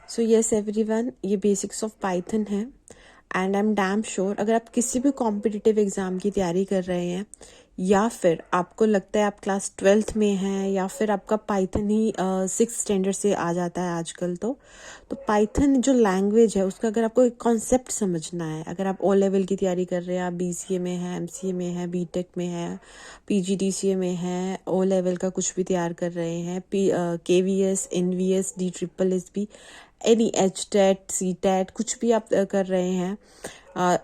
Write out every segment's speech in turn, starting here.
So yes everyone, ये basics of Python है and I am damn sure अगर आप किसी भी कॉम्पिटिटिव एग्ज़ाम की तैयारी कर रहे हैं या फिर आपको लगता है आप क्लास 12th में हैं या फिर आपका पाइथन ही 6th स्टैंडर्ड से आ जाता है आजकल तो पाइथन जो लैंग्वेज है उसका अगर आपको एक कॉन्सेप्ट समझना है, अगर आप ओ लेवल की तैयारी कर रहे हैं, आप BCA में हैं, MCA में हैं, BTech में हैं, PGDCA में हैं, ओ लेवल का कुछ भी तैयार कर रहे हैं, KVS, NVS, DSSS, any HTET, CTET कुछ भी आप कर रहे हैं,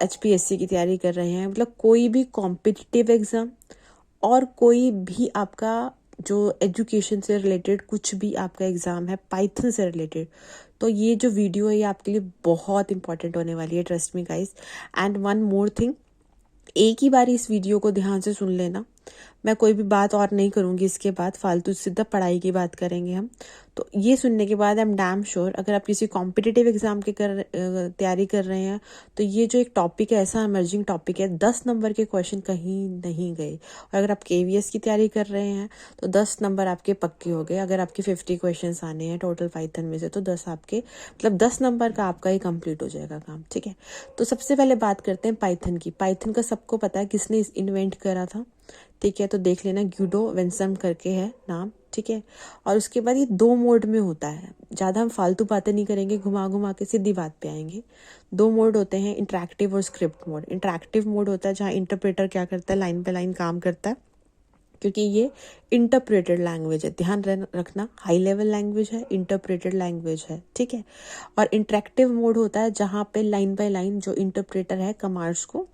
HPSC की तैयारी कर रहे हैं, मतलब कोई भी कॉम्पिटिटिव एग्ज़ाम और कोई भी आपका जो एजुकेशन से रिलेटेड कुछ भी आपका एग्ज़ाम है पाइथन से रिलेटेड, तो ये जो वीडियो है ये आपके लिए बहुत इंपॉर्टेंट होने वाली है, trust me guys. And one more thing, एक ही बार इस वीडियो को ध्यान से सुन लेना, मैं कोई भी बात और नहीं करूँगी इसके बाद, फालतू सीधा पढ़ाई की बात करेंगे हम। तो ये सुनने के बाद आई एम डैम श्योर अगर आप किसी कॉम्पिटिटिव एग्जाम की तैयारी कर रहे हैं तो ये जो एक टॉपिक है, ऐसा इमर्जिंग टॉपिक है, 10 नंबर के क्वेश्चन कहीं नहीं गए। और अगर आप KVS की तैयारी कर रहे हैं तो 10 नंबर आपके पक्के हो गए। अगर आपके 50 क्वेश्चन आने हैं टोटल पाइथन में से तो 10 आपके, मतलब 10 नंबर का आपका ही कंप्लीट हो जाएगा काम, ठीक है। तो सबसे पहले बात करते हैं पाइथन की। पाइथन का सबको पता है किसने इन्वेंट करा था, ठीक है, तो देख लेना, ग्यूडो वेंसम करके है नाम, ठीक है। और उसके बाद ये 2 मोड में होता है, ज़्यादा हम फालतू बातें नहीं करेंगे, घुमा घुमा के सीधी बात पे आएंगे। 2 मोड होते हैं, इंटरैक्टिव और स्क्रिप्ट मोड। इंटरैक्टिव मोड होता है जहाँ इंटरप्रेटर क्या करता है, लाइन पे लाइन काम करता है, क्योंकि ये इंटरप्रेटेड लैंग्वेज है, ध्यान रखना, हाई लेवल लैंग्वेज है, इंटरप्रेटेड लैंग्वेज है, ठीक है। और इंटरैक्टिव मोड होता है जहाँ पे लाइन बाय लाइन जो इंटरप्रेटर है कमांड्स को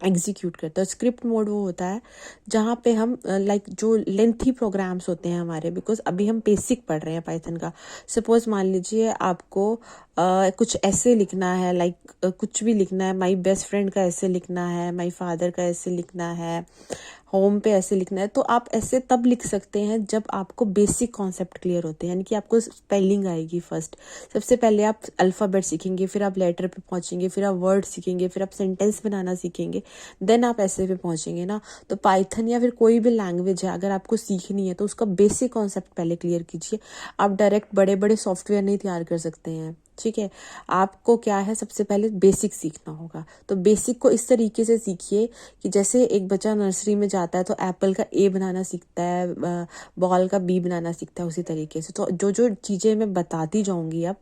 एग्जीक्यूट करता है। स्क्रिप्ट मोड वो होता है जहाँ पे हम लाइक जो लेंथी प्रोग्राम्स होते हैं हमारे, बिकॉज अभी हम बेसिक पढ़ रहे हैं पाइथन का। सपोज मान लीजिए आपको कुछ ऐसे लिखना है, लाइक कुछ भी लिखना है, माई बेस्ट फ्रेंड का ऐसे लिखना है, माई फादर का ऐसे लिखना है, होम पे ऐसे लिखना है, तो आप ऐसे तब लिख सकते हैं जब आपको बेसिक कॉन्सेप्ट क्लियर होते हैं, यानी कि आपको स्पेलिंग आएगी फर्स्ट। सबसे पहले आप अल्फ़ाबेट सीखेंगे, फिर आप लेटर पे पहुंचेंगे, फिर आप वर्ड सीखेंगे, फिर आप सेंटेंस बनाना सीखेंगे, देन आप ऐसे पे पहुंचेंगे ना। तो पाइथन या फिर कोई भी लैंग्वेज है अगर आपको सीखनी है तो उसका बेसिक कॉन्सेप्ट पहले क्लियर कीजिए। आप डायरेक्ट बड़े बड़े सॉफ्टवेयर नहीं तैयार कर सकते हैं, ठीक है। आपको क्या है, सबसे पहले बेसिक सीखना होगा। तो बेसिक को इस तरीके से सीखिए कि जैसे एक बच्चा नर्सरी में जाता है तो एप्पल का A बनाना सीखता है, बॉल का B बनाना सीखता है, उसी तरीके से। तो जो जो चीज़ें मैं बताती जाऊंगी अब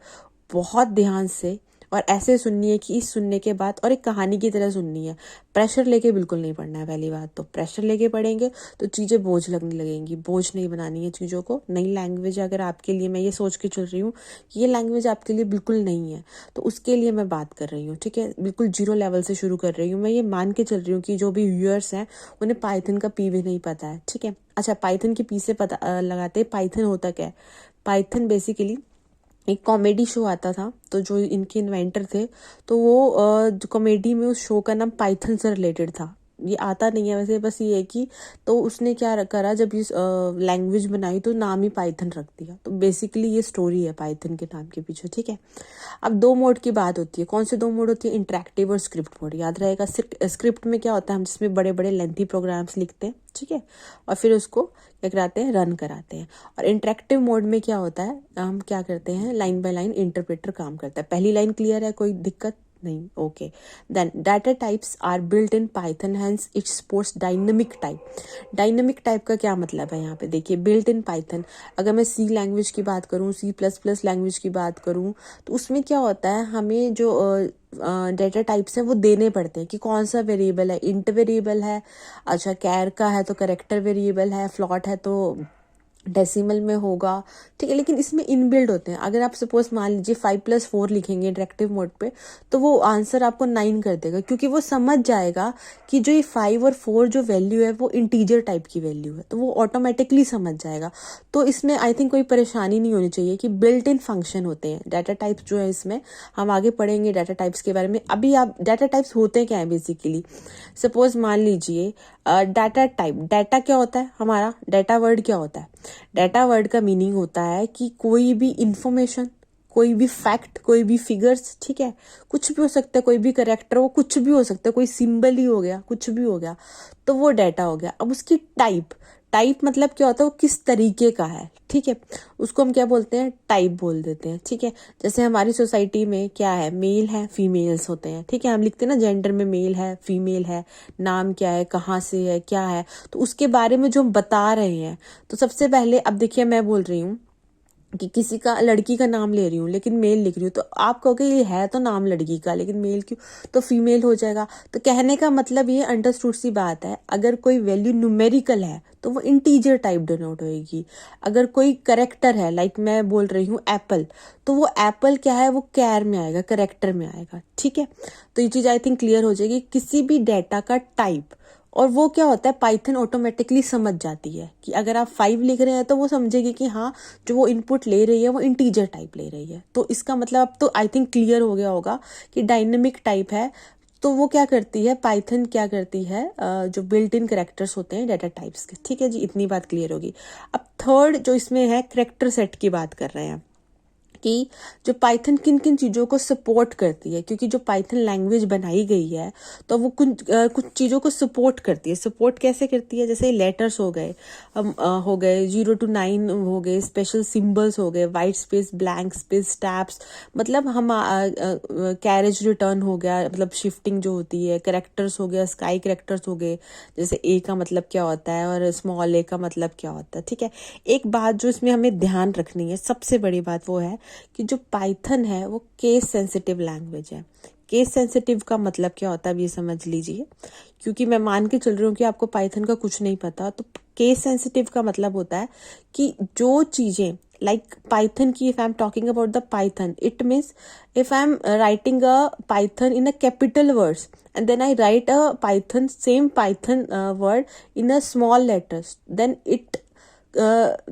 बहुत ध्यान से और ऐसे सुननी है कि इस सुनने के बाद, और एक कहानी की तरह सुननी है, प्रेशर लेके बिल्कुल नहीं पढ़ना है। पहली बात तो प्रेशर लेके पढ़ेंगे तो चीज़ें बोझ लगने लगेंगी, बोझ नहीं बनानी है चीज़ों को। नई लैंग्वेज अगर आपके लिए, मैं ये सोच के चल रही हूँ कि ये लैंग्वेज आपके लिए बिल्कुल नहीं है, तो उसके लिए मैं बात कर रही हूँ, ठीक है। बिल्कुल 0 लेवल से शुरू कर रही हूँ, मैं ये मान के चल रही हूँ कि जो भी व्यूअर्स हैं उन्हें पाइथन का P भी नहीं पता है, ठीक है। अच्छा, पाइथन के P से पता लगाते हैं पाइथन होता क्या है। पाइथन बेसिकली एक कॉमेडी शो आता था, तो जो इनके इन्वेंटर थे तो वो जो कॉमेडी में उस शो का नाम पाइथन से रिलेटेड था। ये आता नहीं है वैसे, बस ये है कि तो उसने क्या करा, जब ये लैंग्वेज बनाई तो नाम ही पाइथन रख दिया। तो बेसिकली ये स्टोरी है पाइथन के नाम के पीछे, ठीक है। अब 2 मोड की बात होती है। कौन से 2 मोड होती है, इंटरैक्टिव और स्क्रिप्ट मोड, याद रहेगा। स्क्रिप्ट में क्या होता है, हम जिसमें बड़े बड़े लेंथी प्रोग्राम्स लिखते हैं, ठीक है, और फिर उसको क्या कराते हैं, रन कराते हैं। और इंटरेक्टिव मोड में क्या होता है, हम क्या करते हैं, लाइन बाय लाइन इंटरप्रेटर काम करता है। पहली लाइन क्लियर है, कोई दिक्कत नहीं, okay. Then data types are built in Python, hence it supports dynamic type. Dynamic type का क्या मतलब है, यहाँ पे देखिए, बिल्ट इन पाइथन। अगर मैं C लैंग्वेज की बात करूँ, C++ लैंग्वेज की बात करूँ, तो उसमें क्या होता है, हमें जो डेटा टाइप्स हैं वो देने पड़ते हैं कि कौन सा वेरिएबल है, इंट वेरिएबल है, अच्छा कैर का है तो करेक्टर वेरिएबल है, फ्लॉट है तो डेसिमल में होगा, ठीक है। लेकिन इसमें इनबिल्ड होते हैं। अगर आप सपोज मान लीजिए 5+4 लिखेंगे इंटरेक्टिव मोड पे, तो वो आंसर आपको 9 कर देगा, क्योंकि वो समझ जाएगा कि जो ये 5 और 4 जो वैल्यू है वो इंटीजर टाइप की वैल्यू है, तो वो ऑटोमेटिकली समझ जाएगा। तो इसमें आई थिंक कोई परेशानी नहीं होनी चाहिए कि बिल्ट इन फंक्शन होते हैं डाटा टाइप्स जो है। इसमें हम आगे पढ़ेंगे डाटा टाइप्स के बारे में। अभी आप डाटा टाइप्स होते क्या है बेसिकली, सपोज मान लीजिए डाटा टाइप, डाटा क्या होता है हमारा, डाटा वर्ड क्या होता है। डाटा वर्ड का मीनिंग होता है कि कोई भी इंफॉर्मेशन, कोई भी फैक्ट, कोई भी फिगर्स, ठीक है, कुछ भी हो सकता है, कोई भी करेक्टर, वो कुछ भी हो सकता है, कोई सिंबल ही हो गया, कुछ भी हो गया, तो वो डाटा हो गया। अब उसकी टाइप, टाइप मतलब क्या होता है, वो किस तरीके का है, ठीक है, उसको हम क्या बोलते हैं, टाइप बोल देते हैं, ठीक है। जैसे हमारी सोसाइटी में क्या है, मेल है, फीमेल्स होते हैं, ठीक है, हम लिखते हैं ना जेंडर में, मेल है, फीमेल है, नाम क्या है, कहाँ से है, क्या है, तो उसके बारे में जो हम बता रहे हैं। तो सबसे पहले अब देखिए, मैं बोल रही हूँ कि किसी का, लड़की का नाम ले रही हूँ लेकिन मेल लिख रही हूँ, तो आप कहोगे ये है तो नाम लड़की का लेकिन मेल क्यों, तो फीमेल हो जाएगा। तो कहने का मतलब ये अंडरस्टूड सी बात है, अगर कोई वैल्यू न्यूमेरिकल है तो वो इंटीजर टाइप डिनोट होएगी। अगर कोई करेक्टर है, लाइक मैं बोल रही हूँ एप्पल, तो वो एप्पल क्या है, वो कैर में आएगा, करेक्टर में आएगा, ठीक है। तो ये चीज आई थिंक क्लियर हो जाएगी, किसी भी डेटा का टाइप। और वो क्या होता है, पाइथन ऑटोमेटिकली समझ जाती है कि अगर आप 5 लिख रहे हैं तो वो समझेगी कि हाँ, जो वो इनपुट ले रही है वो इंटीजर टाइप ले रही है। तो इसका मतलब अब तो आई थिंक क्लियर हो गया होगा कि डायनेमिक टाइप है। तो वो क्या करती है, पाइथन क्या करती है, जो बिल्ट इन करेक्टर्स होते हैं डेटा टाइप्स के, ठीक है जी, इतनी बात क्लियर होगी। अब थर्ड जो इसमें है, करेक्टर सेट की बात कर रहे हैं कि जो पाइथन किन किन चीज़ों को सपोर्ट करती है, क्योंकि जो पाइथन लैंग्वेज बनाई गई है तो वो कुछ चीज़ों को सपोर्ट करती है। सपोर्ट कैसे करती है, जैसे लेटर्स हो गए 0 to 9 हो गए, स्पेशल सिंबल्स हो गए, white space, blank space, tabs, मतलब हम कैरेज रिटर्न हो गया, मतलब शिफ्टिंग जो होती है, करेक्टर्स हो गया, स्काई करेक्टर्स हो गए, जैसे ए का मतलब क्या होता है और स्मॉल ए का मतलब क्या होता है, ठीक है। एक बात जो इसमें हमें ध्यान रखनी है, सबसे बड़ी बात वो है कि जो पाइथन है वो केस सेंसिटिव लैंग्वेज है। केस सेंसिटिव का मतलब क्या होता है, अब ये समझ लीजिए, क्योंकि मैं मान के चल रही हूँ कि आपको पाइथन का कुछ नहीं पता। तो केस सेंसिटिव का मतलब होता है कि जो चीजें, लाइक पाइथन की, if I am talking about the Python, it means if I am writing a Python in a capital words and then I write a same Python word in a small letters, then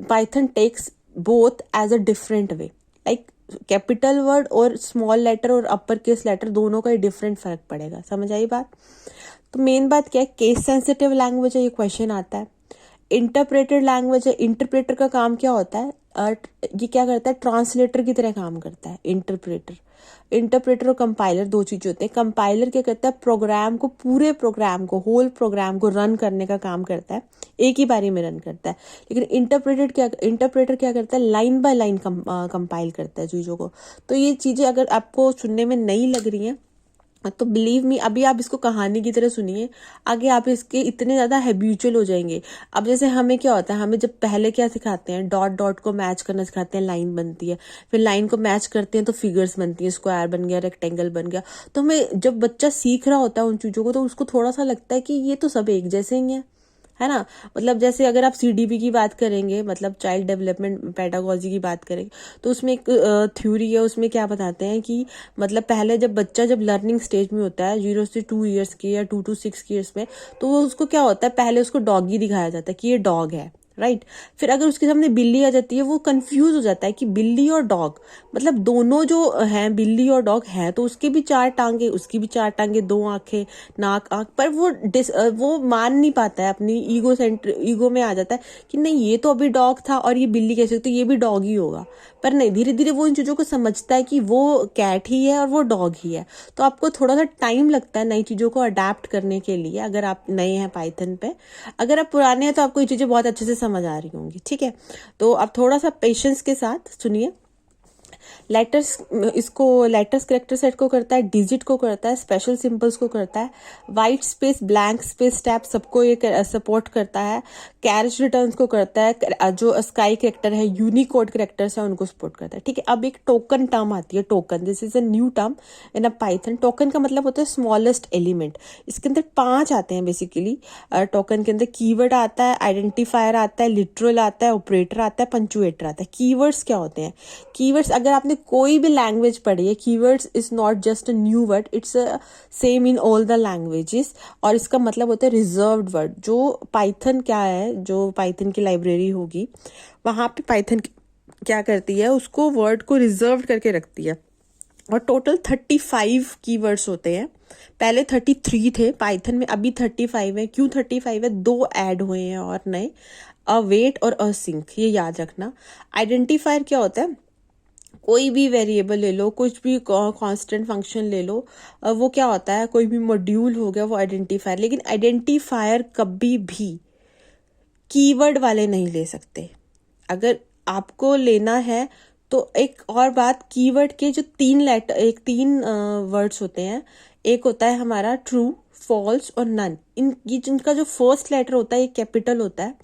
Python takes both as a different way. Like capital word और small letter और upper case letter दोनों का ही different फर्क पड़ेगा, समझ आई बात। तो main बात क्या है, केस सेंसिटिव लैंग्वेज है, ये क्वेश्चन आता है। इंटरप्रेटेड लैंग्वेज है, इंटरप्रेटर का काम क्या होता है, ये क्या करता है, ट्रांसलेटर की तरह काम करता है इंटरप्रेटर। इंटरप्रेटर और कंपाइलर दो चीज होते हैं। कंपाइलर क्या करता है, प्रोग्राम को, पूरे प्रोग्राम को, होल प्रोग्राम को रन करने का काम करता है, एक ही बारी में रन करता है। लेकिन इंटरप्रेटर क्या करता है, लाइन बाय लाइन कंपाइल करता है चीजों को। तो ये चीजें अगर आपको सुनने में नई लग रही हैं तो बिलीव मी, अभी आप इसको कहानी की तरह सुनिए, आगे आप इसके इतने ज्यादा हैबिचुअल हो जाएंगे। अब जैसे हमें क्या होता है, हमें जब पहले क्या सिखाते हैं, डॉट डॉट को मैच करना सिखाते हैं, लाइन बनती है, फिर लाइन को मैच करते हैं तो फिगर्स बनती है, स्क्वायर बन गया, रेक्टेंगल बन गया। तो हमें जब बच्चा सीख रहा होता है उन चीजों को, तो उसको थोड़ा सा लगता है कि ये तो सब एक जैसे ही है ना। मतलब जैसे अगर आप सीडीपी की बात करेंगे, मतलब चाइल्ड डेवलपमेंट पेडागोजी की बात करेंगे, तो उसमें एक थ्योरी है, उसमें क्या बताते हैं कि मतलब पहले जब बच्चा जब लर्निंग स्टेज में होता है 0 से 2 ईयर्स के या 2 to 6 ईयर्स में, तो वो उसको क्या होता है, पहले उसको डॉगी दिखाया जाता है कि ये डॉग है, राइट। फिर अगर उसके सामने बिल्ली आ जाती है, वो कंफ्यूज हो जाता है कि बिल्ली और डॉग, मतलब दोनों जो हैं, बिल्ली और डॉग हैं, तो उसके भी 4 टांगे, उसकी भी 4 टांगे, 2 आंखें, नाक, आंख, पर वो मान नहीं पाता है, अपनी ईगो में आ जाता है कि नहीं, ये तो अभी डॉग था और ये बिल्ली कैसे, तो ये भी डॉग ही होगा। पर नहीं, धीरे धीरे वो इन चीजों को समझता है कि वो कैट ही है और वो डॉग ही है। तो आपको थोड़ा सा टाइम लगता है नई चीजों को अडेप्ट करने के लिए, अगर आप नए हैं पाइथन पे। अगर आप पुराने हैं तो आपको ये चीजें बहुत अच्छे से समझ आ रही होंगी, ठीक है। तो आप थोड़ा सा पेशेंस के साथ सुनिए। लेटर्स, इसको लेटर्स करेक्टर सेट को करता है, डिजिट को करता है, स्पेशल सिंबल्स को करता है, white space, blank space, tab सबको ये सपोर्ट करता है, कैरेज रिटर्न्स को करता है, जो स्काई करेक्टर है, यूनिकोड करेक्टर्स है, उनको सपोर्ट करता है, ठीक है। अब एक टोकन टर्म आती है, token, this is a new term in a Python. Token का मतलब होता है स्मॉलेस्ट एलिमेंट। इसके अंदर 5 आते हैं बेसिकली। टोकन के अंदर कीवर्ड आता है, आइडेंटिफायर आता है, लिटरल आता है, ऑपरेटर आता है, पंचुएटर आता है। कीवर्ड्स क्या होते हैं, कीवर्ड्स अगर आपने कोई भी लैंग्वेज पढ़ी है, keywords is not just a new word, it's same in all the languages. और इसका मतलब होता है रिजर्व्ड वर्ड। जो पाइथन क्या है, जो पाइथन की लाइब्रेरी होगी, वहां पे पाइथन क्या करती है, उसको वर्ड को रिजर्व करके रखती है। और टोटल 35 कीवर्ड्स होते हैं। पहले 33 थे पाइथन में, अभी 35 है। क्यों 35 है, 2 ऐड हुए हैं और नए, अवेट और असिंक, ये याद रखना। आइडेंटिफायर क्या होता है, कोई भी वेरिएबल ले लो, कुछ भी कांस्टेंट फंक्शन ले लो, वो क्या होता है, कोई भी मॉड्यूल हो गया, वो आइडेंटिफायर। लेकिन आइडेंटिफायर कभी भी कीवर्ड वाले नहीं ले सकते। अगर आपको लेना है तो एक और बात, कीवर्ड के जो तीन वर्ड्स होते हैं, एक होता है हमारा ट्रू, फॉल्स और नन। जिनका जो फर्स्ट लेटर होता है ये कैपिटल होता है,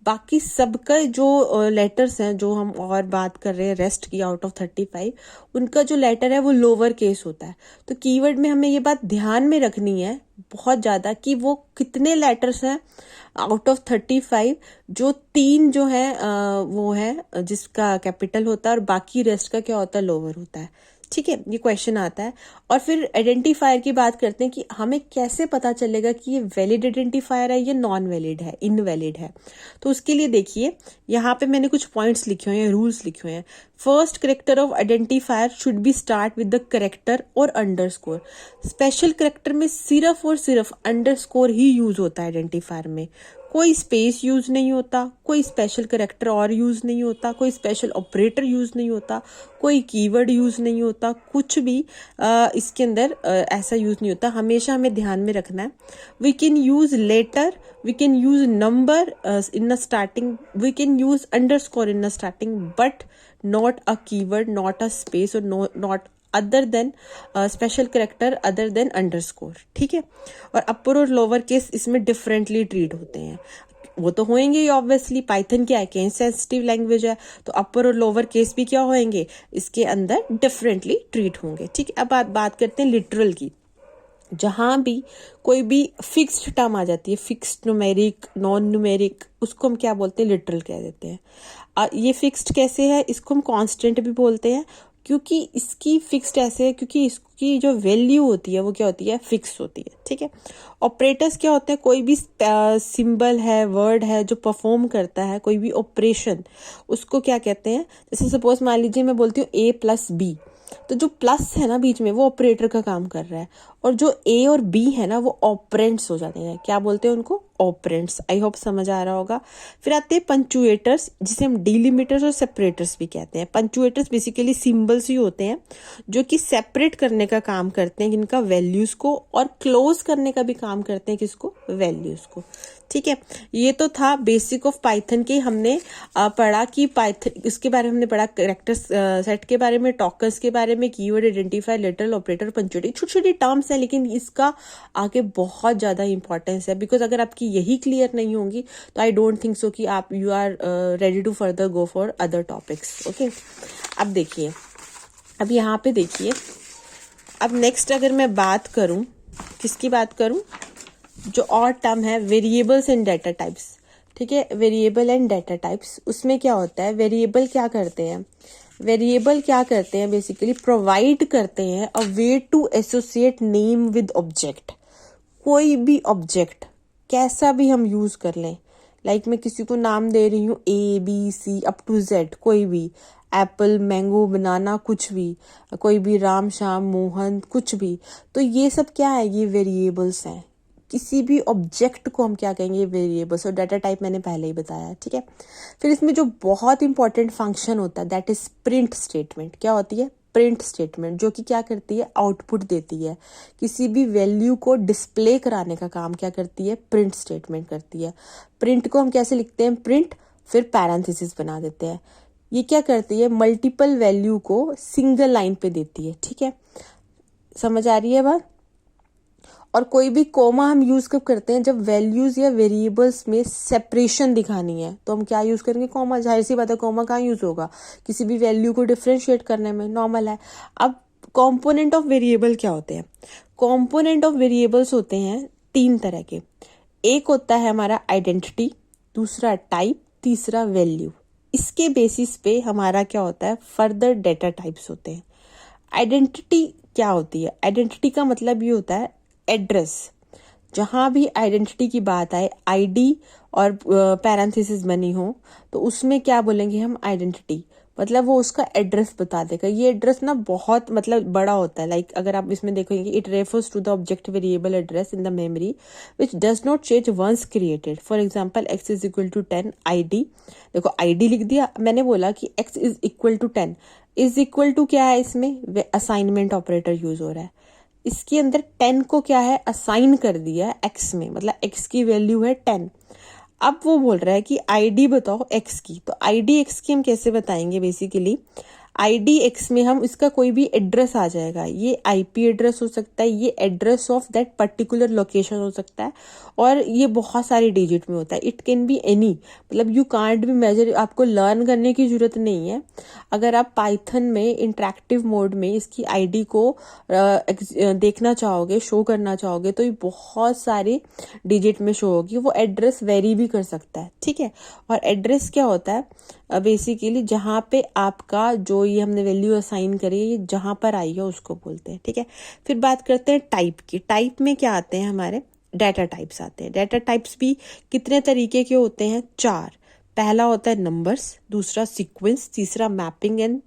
बाकी सबका जो लेटर्स हैं जो हम और बात कर रहे हैं रेस्ट की आउट ऑफ 35, उनका जो लेटर है वो लोअर केस होता है। तो कीवर्ड में हमें ये बात ध्यान में रखनी है बहुत ज्यादा कि वो कितने लेटर्स हैं आउट ऑफ 35, जो तीन जो है वो है जिसका कैपिटल होता है और बाकी रेस्ट का क्या होता है, लोअर होता है। ठीक है, ये क्वेश्चन आता है। और फिर आइडेंटिफायर की बात करते हैं कि हमें कैसे पता चलेगा कि ये वैलिड आइडेंटिफायर है, ये नॉन वैलिड है, इनवैलिड है। तो उसके लिए देखिए यहाँ पे मैंने कुछ पॉइंट्स लिखे हुए हैं, रूल्स लिखे हुए हैं। First character of identifier should be start with the character और अंडरस्कोर। स्पेशल करेक्टर में सिर्फ और सिर्फ अंडरस्कोर ही यूज होता है आइडेंटिफायर में, कोई स्पेस यूज नहीं होता, कोई स्पेशल करेक्टर और यूज नहीं होता, कोई स्पेशल ऑपरेटर यूज नहीं होता, कोई कीवर्ड यूज नहीं होता, कुछ भी इसके अंदर ऐसा यूज नहीं होता। हमेशा हमें ध्यान में रखना है। We can use later, we can use number in the starting, we can use underscore in the starting, but not a keyword, not a space or not other than special character other than underscore. ठीक है, और अपर और lower case इसमें differently treat होते हैं। वो तो होंगे ही ऑब्वियसली, पाइथन क्या है, केस सेंसिटिव लैंग्वेज है, तो अपर और लोअर केस भी क्या होंगे, इसके अंदर डिफरेंटली ट्रीट होंगे। ठीक है, अब बात करते हैं लिटरल की। जहां भी कोई भी फिक्स्ड टर्म आ जाती है, फिक्स्ड न्यूमेरिक, नॉन न्यूमेरिक, उसको हम क्या बोलते हैं, लिटरल कह देते हैं। ये फिक्स्ड कैसे है, इसको हम कांस्टेंट भी बोलते हैं, क्योंकि इसकी फिक्स्ड ऐसे है क्योंकि इसकी जो वैल्यू होती है वो क्या होती है, फिक्स होती है। ठीक है, ऑपरेटर्स क्या होते हैं, कोई भी सिंबल है, वर्ड है जो परफॉर्म करता है कोई भी ऑपरेशन, उसको क्या कहते हैं। जैसे सपोज मान लीजिए मैं बोलती हूँ A+B, तो जो प्लस है ना बीच में वो ऑपरेटर का काम कर रहा है, और जो ए और बी है ना वो ऑपरेंट्स हो जाते हैं। क्या बोलते हैं उनको, ऑपरेंट्स। आई होप समझ आ रहा होगा। फिर आते हैं पंचुएटर्स, जिसे हम डिलिमिटर्स और सेपरेटर्स भी कहते हैं। पंचुएटर्स बेसिकली सिंबल्स ही होते हैं जो कि सेपरेट करने का काम करते हैं जिनका वैल्यूज को, और क्लोज करने का भी काम करते हैं किसको, वैल्यूज को। ठीक है, ये तो था बेसिक ऑफ पाइथन के। हमने पढ़ा कि पाइथन, इसके बारे में हमने पढ़ा, कैरेक्टर सेट के बारे में, टॉकर्स के बारे में, कीवर्ड, आइडेंटिफायर, लिटरल, ऑपरेटर, पंचुएटर, छोटी छोटी टर्म्स हैं, लेकिन इसका आगे बहुत ज्यादा इंपॉर्टेंस है। बिकॉज अगर आपकी यही क्लियर नहीं होंगी तो आई डोंट थिंक सो कि आप you are ready to further go for other topics. Okay, अब देखिए, अब यहाँ पे देखिए, अब नेक्स्ट अगर मैं बात करूं, किसकी बात करूं, जो और टर्म है वेरिएबल्स एंड डाटा टाइप्स। ठीक है, वेरिएबल एंड डाटा टाइप्स, उसमें क्या होता है, वेरिएबल क्या करते हैं, वेरिएबल क्या करते हैं, बेसिकली प्रोवाइड करते हैं a way to associate name with object. कोई भी ऑब्जेक्ट कैसा भी हम यूज कर लें, लाइक मैं किसी को नाम दे रही हूँ ABC अप टू Z, कोई भी, एप्पल, मैंगो, बनाना, कुछ भी, कोई भी, राम, श्याम, मोहन, कुछ भी, तो ये सब क्या है, ये वेरिएबल्स हैं। किसी भी ऑब्जेक्ट को हम क्या कहेंगे, वेरिएबल्स। और डाटा टाइप मैंने पहले ही बताया। ठीक है, फिर इसमें जो बहुत इंपॉर्टेंट फंक्शन होता है दैट इज प्रिंट स्टेटमेंट। क्या होती है, प्रिंट स्टेटमेंट, जो कि क्या करती है, आउटपुट देती है। किसी भी वैल्यू को डिस्प्ले कराने का काम क्या करती है, प्रिंट स्टेटमेंट करती है। प्रिंट को हम कैसे लिखते हैं, प्रिंट, फिर पैरेंथेसिस बना देते हैं। ये क्या करती है, मल्टीपल वैल्यू को सिंगल लाइन पे देती है। ठीक है, समझ आ रही है बात। और कोई भी कोमा हम यूज कब करते हैं, जब वैल्यूज या वेरिएबल्स में सेपरेशन दिखानी है तो हम क्या यूज करेंगे, कोमा। जाहिर सी बात है, कोमा कहाँ यूज होगा, किसी भी वैल्यू को डिफरेंशिएट करने में, नॉर्मल है। अब कंपोनेंट ऑफ वेरिएबल क्या होते हैं, कंपोनेंट ऑफ वेरिएबल्स होते हैं तीन तरह के। एक होता है हमारा आइडेंटिटी, दूसरा टाइप, तीसरा वैल्यू। इसके बेसिस पे हमारा क्या होता है, फर्दर डेटा टाइप्स होते हैं। आइडेंटिटी क्या होती है, आइडेंटिटी का मतलब ये होता है एड्रेस। जहां भी आइडेंटिटी की बात आए, आईडी और पैरेंथेसिस बनी हो, तो उसमें क्या बोलेंगे हम, आइडेंटिटी, मतलब वो उसका एड्रेस बता देगा। ये एड्रेस ना बहुत मतलब बड़ा होता है। लाइक अगर आप इसमें देखोगे, it refers to the object variable address in the memory which does not change once created. For example, x is equal to 10 ID। देखो ID लिख दिया, मैंने बोला कि x is equal to 10, is equal to क्या है, इसमें assignment operator use हो रहा है। इसके अंदर 10 को क्या है, असाइन कर दिया है x में, मतलब x की वैल्यू है 10। अब वो बोल रहा है कि आईडी बताओ एक्स की। तो आईडी एक्स की हम कैसे बताएंगे, बेसिकली आईडी एक्स में हम इसका कोई भी एड्रेस आ जाएगा, ये आईपी एड्रेस हो सकता है, ये address of that particular location हो सकता है, और ये बहुत सारे डिजिट में होता है। इट कैन बी एनी, मतलब यू कांट बी मेजर, आपको लर्न करने की जरूरत नहीं है। अगर आप पाइथन में इंटरेक्टिव मोड में इसकी आईडी को देखना चाहोगे, शो करना चाहोगे, तो ये बहुत सारे डिजिट में शो होगी। वो एड्रेस वेरी भी कर सकता है, ठीक है। और एड्रेस क्या होता है, बेसिकली जहाँ पे आपका जो ये हमने वैल्यू असाइन करी है, ये जहाँ पर आई है उसको बोलते हैं, ठीक है। फिर बात करते हैं टाइप की। टाइप में क्या आते हैं, हमारे डाटा टाइप्स आते हैं। डाटा टाइप्स भी कितने तरीके के होते हैं, 4। पहला होता है नंबर्स, दूसरा सीक्वेंस, तीसरा मैपिंग, एंड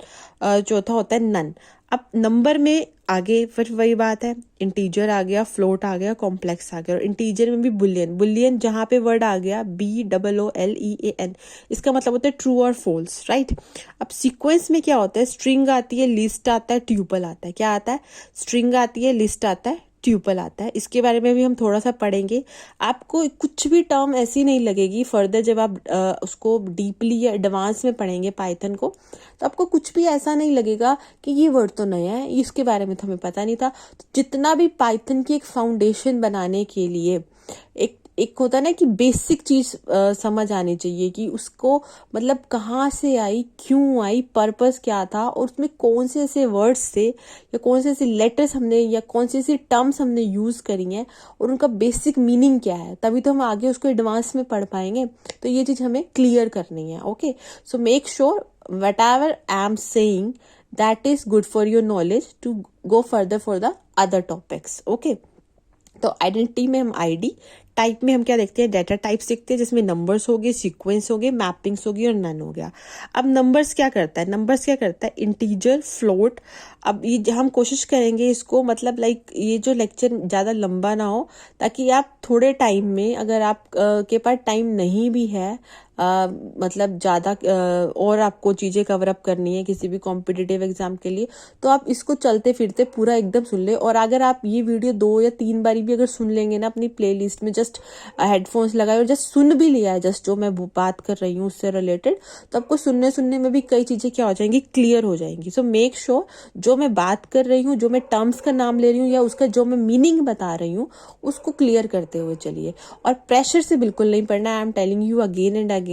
चौथा होता है नन। अब नंबर में आगे फिर वही बात है, इंटीजर आ गया, फ्लोट आ गया, कॉम्प्लेक्स आ गया। और इंटीजर में भी बुलियन, बुलियन जहाँ पे वर्ड आ गया BOOLEAN, इसका मतलब होता है ट्रू और फॉल्स, राइट। अब सीक्वेंस में क्या होता है, स्ट्रिंग आती है, लिस्ट आता है, ट्यूपल आता है। क्या आता है, स्ट्रिंग आती है, लिस्ट आता है, ट्यूपल आता है। इसके बारे में भी हम थोड़ा सा पढ़ेंगे। आपको कुछ भी टर्म ऐसी नहीं लगेगी फर्दर, जब आप उसको डीपली या एडवांस में पढ़ेंगे पाइथन को, तो आपको कुछ भी ऐसा नहीं लगेगा कि ये वर्ड तो नया है, इसके बारे में तो हमें पता नहीं था। तो जितना भी पाइथन की एक फाउंडेशन बनाने के लिए एक होता है ना कि बेसिक चीज समझ आनी चाहिए, कि उसको मतलब कहाँ से आई, क्यों आई, पर्पस क्या था, और उसमें कौन से ऐसे वर्ड्स थे या कौन से ऐसे लेटर्स हमने या कौन से ऐसे टर्म्स हमने यूज करी हैं, और उनका बेसिक मीनिंग क्या है। तभी तो हम आगे उसको एडवांस में पढ़ पाएंगे। तो ये चीज हमें क्लियर करनी है, okay. So make sure whatever I am saying that is good for your knowledge to go further for the other topics, okay। तो आइडेंटिटी में हम आईडी, टाइप में हम क्या देखते हैं, डाटा टाइप्स देखते हैं, जिसमें नंबर्स हो गए, सीक्वेंस हो गए, मैपिंग्स हो गई और नन हो गया। अब नंबर्स क्या करता है, नंबर्स क्या करता है, इंटीजर, फ्लोट। अब ये हम कोशिश करेंगे इसको, मतलब लाइक ये जो लेक्चर ज़्यादा लंबा ना हो, ताकि आप थोड़े टाइम में, अगर आप के पास टाइम नहीं भी है, मतलब ज़्यादा और आपको चीज़ें कवर अप करनी है किसी भी कॉम्पिटिटिव एग्जाम के लिए, तो आप इसको चलते फिरते पूरा एकदम सुन ले। और अगर आप ये वीडियो 2 या 3 बारी भी अगर सुन लेंगे ना अपनी प्लेलिस्ट में, जस्ट हेडफोन्स लगाए और जस्ट सुन भी लिया है, जस्ट जो मैं बात कर रही हूँ उससे रिलेटेड, तो आपको सुनने में भी कई चीज़ें क्या हो जाएंगी, क्लियर हो जाएंगी। सो मेक श्योर जो मैं बात कर रही हूँ, जो मैं टर्म्स का नाम ले रही हूँ या उसका जो मैं मीनिंग बता रही हूँ, उसको क्लियर करते हुए चलिए। और प्रेशर से बिल्कुल नहीं पढ़ना है, I am telling you again and again.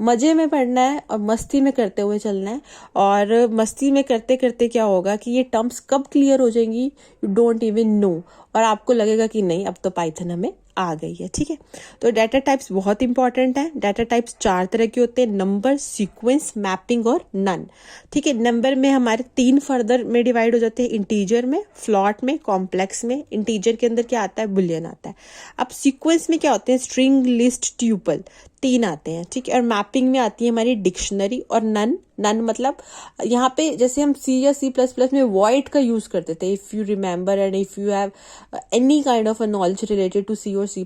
मजे में पढ़ना है और मस्ती में करते हुए चलना है। और मस्ती में करते करते क्या होगा कि ये टर्म्स कब क्लियर हो जाएंगी, यू डोंट इवन नो, और आपको लगेगा कि नहीं अब तो पाइथन हमें आ गई है, ठीक है। तो डाटा टाइप्स बहुत इंपॉर्टेंट है। डाटा टाइप्स 4 तरह के होते हैं, नंबर, सीक्वेंस, मैपिंग और नन, ठीक है। नंबर में हमारे 3 फर्दर में डिवाइड हो जाते हैं, इंटीजर में, फ्लॉट में, कॉम्प्लेक्स में। इंटीजर के अंदर क्या आता है, बुलियन आता है। अब सीक्वेंस में क्या होते हैं, स्ट्रिंग, लिस्ट, ट्यूपल, 3 आते हैं, ठीक है। और मैपिंग में आती है हमारी डिक्शनरी। और नन मतलब यहाँ पे जैसे हम C या C++ में वॉइड का यूज करते थे, if you remember and if you have any kind of a knowledge related to C और C++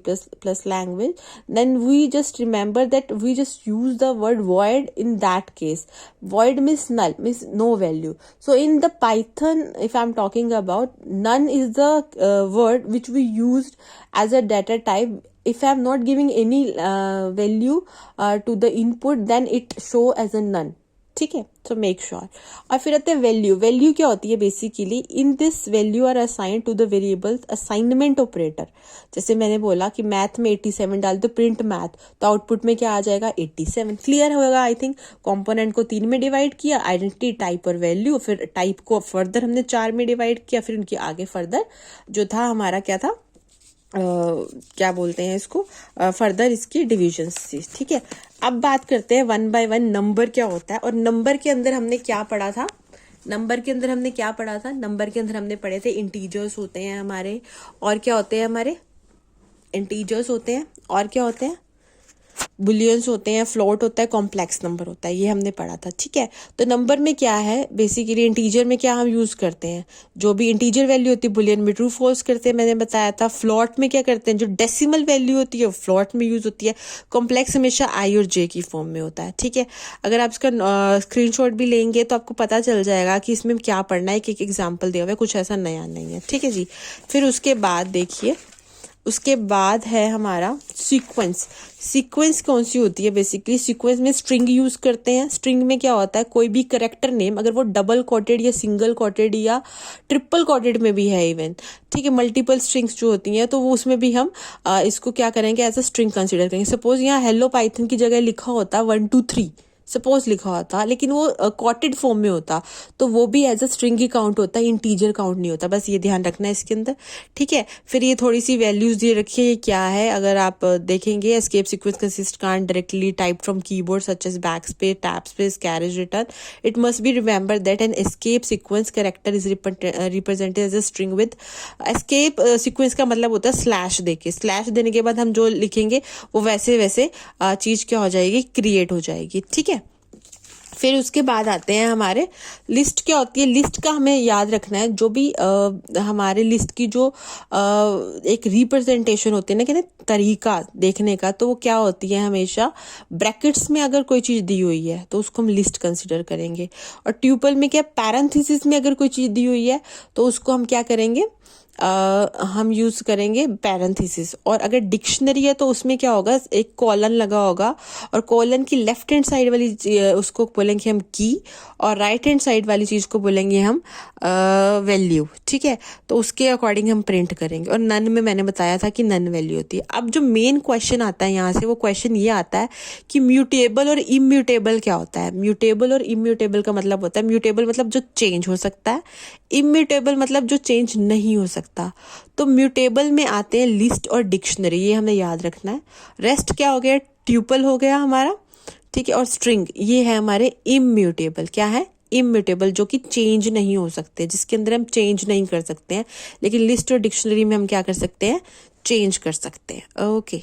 language, then we just remember that we just use the word void in that case. Void means null, means no value. So in the Python, if I'm talking about, none is the word which we used as a data type. If I'm not giving any value to the input, then it show as a none, ठीक है। So make sure. और फिर आते हैं value. Value क्या होती है, basically in this value are assign to the variable assignment operator. जैसे मैंने बोला कि मैथ में 87 डाल दो, प्रिंट मैथ, तो आउटपुट में क्या आ जाएगा, 87। क्लियर होगा आई थिंक। कंपोनेंट को 3 में डिवाइड किया, आइडेंटिटी, टाइप और वैल्यू। फिर टाइप को फर्दर हमने 4 में डिवाइड किया, फिर उनके आगे फर्दर जो था हमारा क्या था, क्या बोलते हैं इसको, फर्दर इसकी डिविजन्स थी, ठीक है। अब बात करते हैं 1 बाय 1 नंबर क्या होता है। और नंबर के अंदर हमने क्या पढ़ा था, नंबर के अंदर हमने पढ़े थे इंटीजर्स होते हैं हमारे, और क्या होते हैं हमारे, इंटीजर्स होते हैं, और क्या होते हैं, बुलियंस होते हैं, फ्लोट होता है, कॉम्प्लेक्स नंबर होता है, ये हमने पढ़ा था, ठीक है। तो नंबर में क्या है, बेसिकली इंटीजर में क्या हम यूज करते हैं, जो भी इंटीजर वैल्यू होती है बुलियन में ट्रू फॉल्स करते हैं, मैंने बताया था। फ्लोट में क्या करते हैं, जो डेसिमल वैल्यू होती है फ्लोट में यूज होती है। कॉम्प्लेक्स हमेशा आई और जे की फॉर्म में होता है, ठीक है। अगर आप इसका स्क्रीनशॉट भी लेंगे तो आपको पता चल जाएगा कि इसमें क्या पढ़ना है, एक एग्जाम्पल दिया हुआ है, कुछ ऐसा नया नहीं है, ठीक है जी। फिर उसके बाद देखिए उसके बाद है हमारा सीक्वेंस। सीक्वेंस कौन सी होती है? बेसिकली सीक्वेंस में स्ट्रिंग यूज करते हैं। स्ट्रिंग में क्या होता है, कोई भी करेक्टर नेम अगर वो डबल कोटेड या सिंगल कोटेड या ट्रिपल कोटेड में भी है इवन, ठीक है, मल्टीपल स्ट्रिंग्स जो होती हैं तो वो उसमें भी हम इसको क्या करेंगे, एज अ स्ट्रिंग कंसिडर करेंगे। सपोज यहाँ हेलो पाइथन की जगह लिखा होता 1 2 3 सपोज लिखा होता, लेकिन वो कॉटेड फॉर्म में होता, तो वो भी एज अ स्ट्रिंग ही काउंट होता है, इंटीजर काउंट नहीं होता। बस ये ध्यान रखना है इसके अंदर, ठीक है। फिर ये थोड़ी सी वैल्यूज दिए रखिए, ये क्या है अगर आप देखेंगे, escape sequence consist can't directly type from keyboard such as back space, tab space, carriage return. It must be remember that an escape sequence character is represented as a string with escape sequence का मतलब होता है slash देके, slash देने के बाद हम जो लिखेंगे वो वैसे वैसे चीज क्या हो जाएगी, क्रिएट हो जाएगी, ठीक है। फिर उसके बाद आते हैं हमारे लिस्ट। क्या होती है लिस्ट का हमें याद रखना है, जो भी हमारे लिस्ट की जो एक रिप्रेजेंटेशन होती है ना, कहते हैं तरीका देखने का, तो वो क्या होती है हमेशा ब्रैकेट्स में अगर कोई चीज दी हुई है तो उसको हम लिस्ट कंसिडर करेंगे। और ट्यूपल में क्या, पैरेंथेसिस में अगर कोई चीज दी हुई है तो उसको हम क्या करेंगे, हम यूज करेंगे पैरेंथेसिस। और अगर डिक्शनरी है तो उसमें क्या होगा, एक कॉलन लगा होगा और कॉलन की लेफ्ट हैंड साइड वाली उसको बोलेंगे हम की, और राइट हैंड साइड वाली चीज को बोलेंगे हम वैल्यू, ठीक है। तो उसके अकॉर्डिंग हम प्रिंट करेंगे। और नन में मैंने बताया था कि नन वैल्यू होती है। अब जो मेन क्वेश्चन आता है यहाँ से, वो क्वेश्चन ये आता है कि म्यूटेबल और इम्यूटेबल क्या होता है। म्यूटेबल और इम्यूटेबल का मतलब होता है, म्यूटेबल मतलब जो चेंज हो सकता है, इम्यूटेबल मतलब जो चेंज नहीं हो सकता। तो म्यूटेबल में आते हैं लिस्ट और डिक्शनरी, ये हमें याद रखना है। रेस्ट क्या हो गया, ट्यूपल हो गया हमारा, ठीक है। और स्ट्रिंग ये है हमारे इम्यूटेबल, क्या है, इम्यूटेबल, जो कि चेंज नहीं हो सकते, जिसके अंदर हम चेंज नहीं कर सकते हैं। लेकिन लिस्ट और डिक्शनरी में हम क्या कर सकते हैं, चेंज कर सकते हैं। ओके।